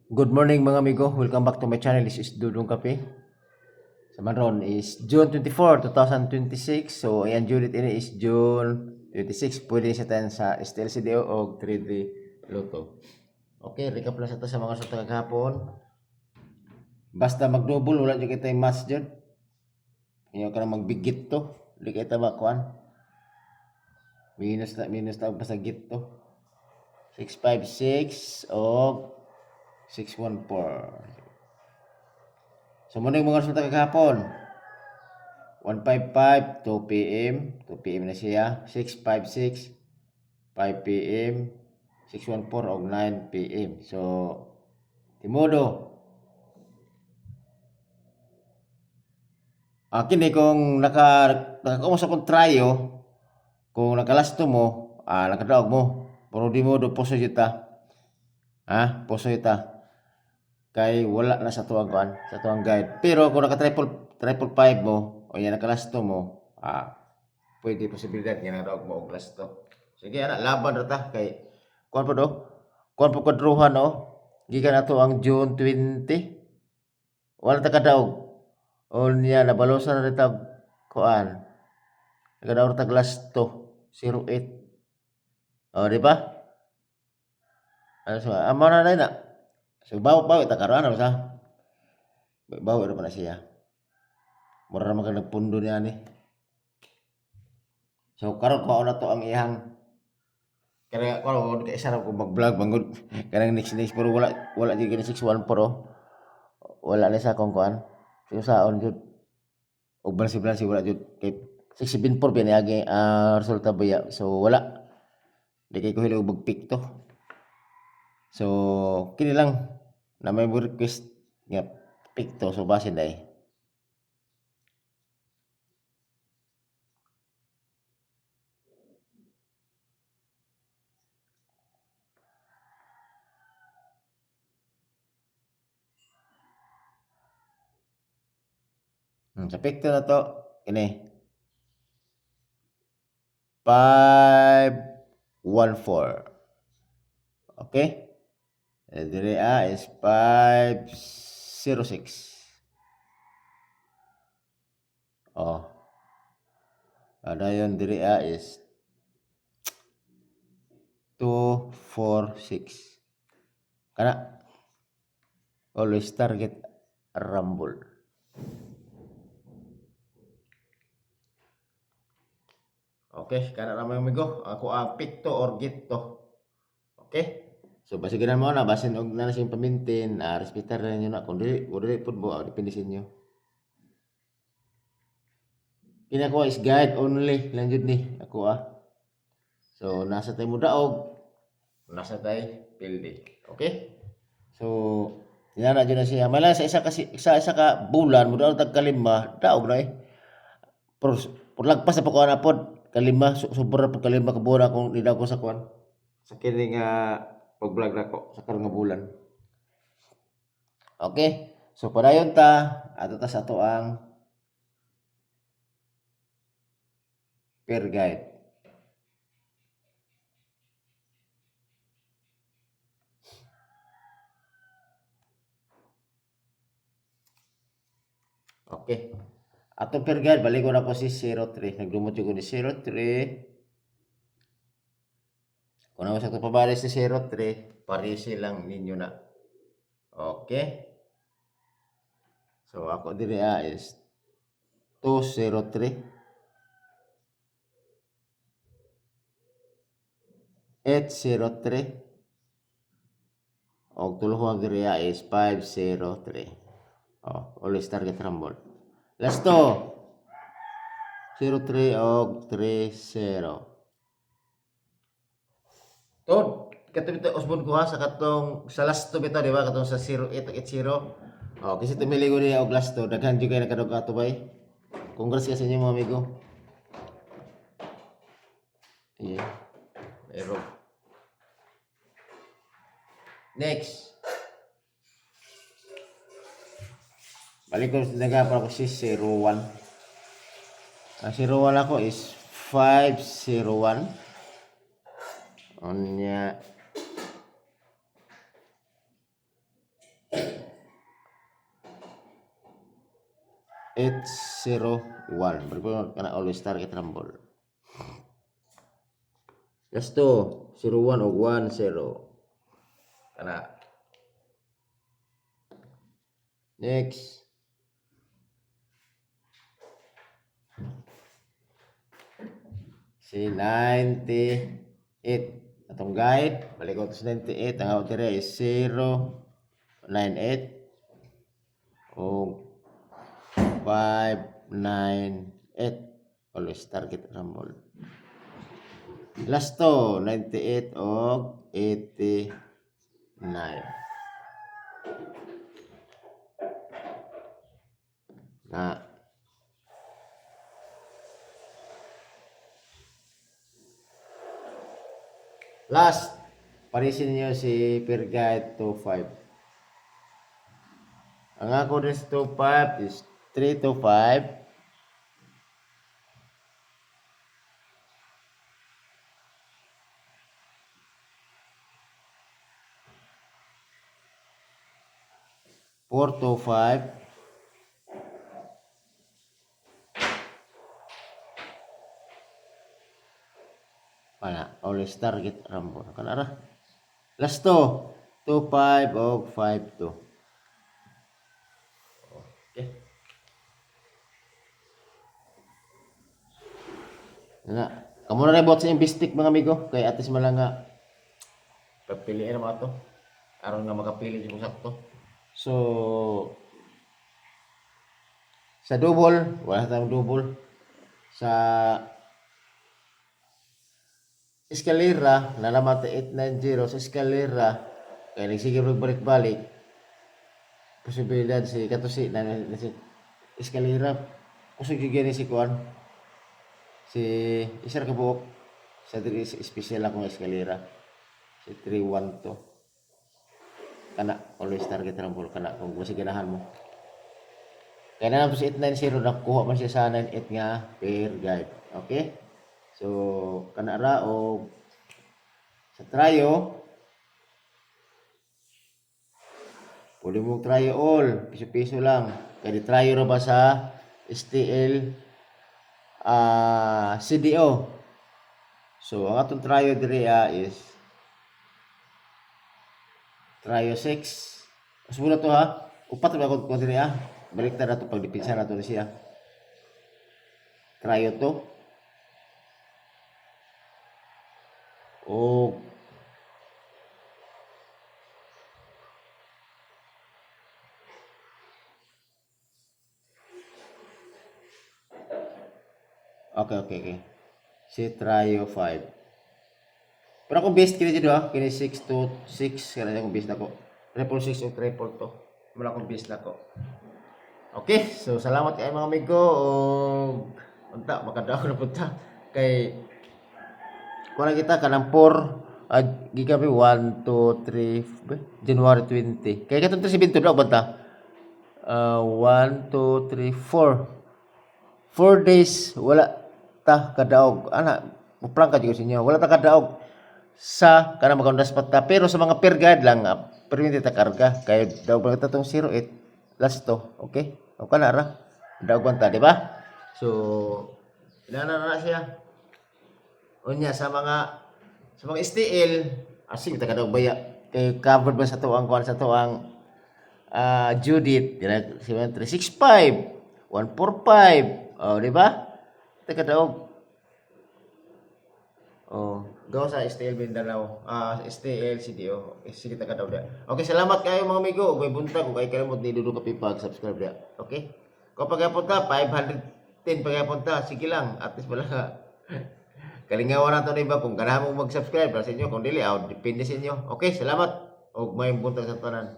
Good morning mga amigo. Welcome back to my channel. This is Dudong Kape. Sa manron is June 24, 2026. So, ayan, June ini is June 26. Pwede siya tayo sa STLCDO o 3D Lotto. Okay, recap lang sa ito sa mga resulta kagahapon. Basta mag-double, wala dyan kita yung match dyan. Ngayon ka na magbigit to. Hindi kita makuan. Minus na basta git to. 656 o 614. So muna yung mga resulta kagahapon. 155, 2 p.m. 2 p.m. na siya. 656, 5 p.m. 614 o 9 p.m. So, Timodo. Akin kung nakakumas akong tryo, kung nakalasto mo, nakadaog mo. Pero di mo do poso yuta. Poso yuta. Kay wala na sa tuwang kuan, sa tuwang guide. Pero kung naka triple 5 mo o yan nakalasto mo, pwede posibilidad nga nadaog mo og lasto. Sige ana, laban ra ta kay kuan po do. Kuan po kadruhan no. Gikan ato ang June 20. Wala ta kadaog. O niya nabalosan na ta kuan. Nagadaog ta lasto 08. O di ba? Ano sa amo na na. So bawo ta karon ano sa. Bawo ra pa na siya. Mura naman ka nagpundo niya ni. So karon ko na to ang ihang kaya ko kay sarap ko mag-vlog bangod kanang next pero wala di gani 614 wala na sa akong kuan. So saon jud og balsi wala jud kay 674 pinagi resulta baya. So wala. Di kay ko hilo mag-pick to. So kini lang na may request nga pick to so basin dai. Sa pick to na to kini 514. Okay? Dire is 506. Oh. Dayon dire is 246. Kana always target rumble. Okay, kana na mga amigo. Ako ang pick to or get to. Okay? So basigan mo na basin og na sing pamintin, respetar na niyo na kung dili pud mo depende sa inyo. Kini ako is guide only lang jud ni ako So nasa tay mo daog, nasa tay pildi. Okay? So yan na dyan na siya. Mala sa isa ka bulan mo daw tag kalima, daog na eh. Por lagpas na po ko na pod kalima, sobra po kalima ka buwan akong nidaw ko sa kuan. Sa kini nga pag-vlog nako sa karong nga bulan. Okay? So padayon ta ato ta sa ato ang per guide. Okay. Atong per guide balik ko na ko si 03. Naglumot ko ni 03. Kung ano sa ito pabalik si 03, parisi lang ninyo na. Okay? So ako diri is 203. 803. Og tuluhang diri is 503. Always target rumble. Last to 03 og 30. Tod, katong ito usbon ko sa katong sa last to bitaw di ba katong sa 0880. Kasi tumili ko niya og last to daghan jud kay nakadog ato bay. Congrats sa inyo mga amigo. Yeah. Pero next. Balik ko sa para ko si 01. Ang 01 ako is 501. Onya 801. Balik ka na always target rumble. Last to 01 o 10. Kana. Next. Si 98. Atong guide, balik ko to sa 98. Ang out dire is 098 o 598. Always target rumble. Last to 98 o 89. Na last, parisin niyo si per guide 25. Ang ako din sa 25 is 325. Four to five. Wala, always target rumble. Kanara. Last to 25 o 52. Okay. Na, kamu na rebot sa imbistik mga amigo. Kaya atis malang nga pagpiliin na mga to. Aron nga makapili yung sakto. So, sa double, wala tayong double. Sa eskalera, nalaman tayo 890 sa eskalera, kaya nagsige balik-balik. Posibilidad si katusi na si eskalera, kusog gini si Kuan. Si isar kabuok sa diri special akong eskalera. Si 312. Kana always target rumble kana kung gusto ganahan mo. Kaya na si 890 nakuha man siya sa 98 nga per guide. Okay? So, kana ra o sa tryo, pwede mo tryo all, piso-piso lang. Kaya di tryo ra ba sa STL CDO. So, ang atong tryo diri is tryo 6. Mas muna to ha. Upat na ako diri balik na to pag dipinsa na to siya. Tryo to. Oh. Okay. Si tryo 5. Pero ako best kini dito kini 6 to 6 kaya akong best nako. Triple 6 o triple to. Wala akong best nako. Okay, so salamat kay mga amigo. Unta makadaog na punta kay kuha kita kanang 4 gigabi 1 2 3 January 20. Kaya katong 3 daw banta. 1 2 3 4 days wala ta kadaog. Ana, muplang ka sa inyo. Wala ta kadaog sa kanang magundas pata. Pero sa mga per guide lang, permit ta karga. Kaya daog ba tatong 08 last to. Okay? O kana ra. Daog banta, di ba? So, inana na siya. Unya sa mga STL, asig ta kadaog baya. Kay covered ba sa to ang kuan sa to ang Judith, 365, 145. Oh, di ba? Kadaog. Oh, gawa sa STL Mindanao, STL CDO. Sige ta kadaog da. Okay, salamat kayo mga amigo. Ug may buntag kung kay kalimot ni dudu ka pipag subscribe da. Okay? Kung pagapon ta 510 pagapon ta, sige lang. At least wala ka. Kalingawan na to na iba kung ganahan mo mag-subscribe sa inyo, kung dili, depende sa inyo. Okay, salamat. O may buntag sa tanan.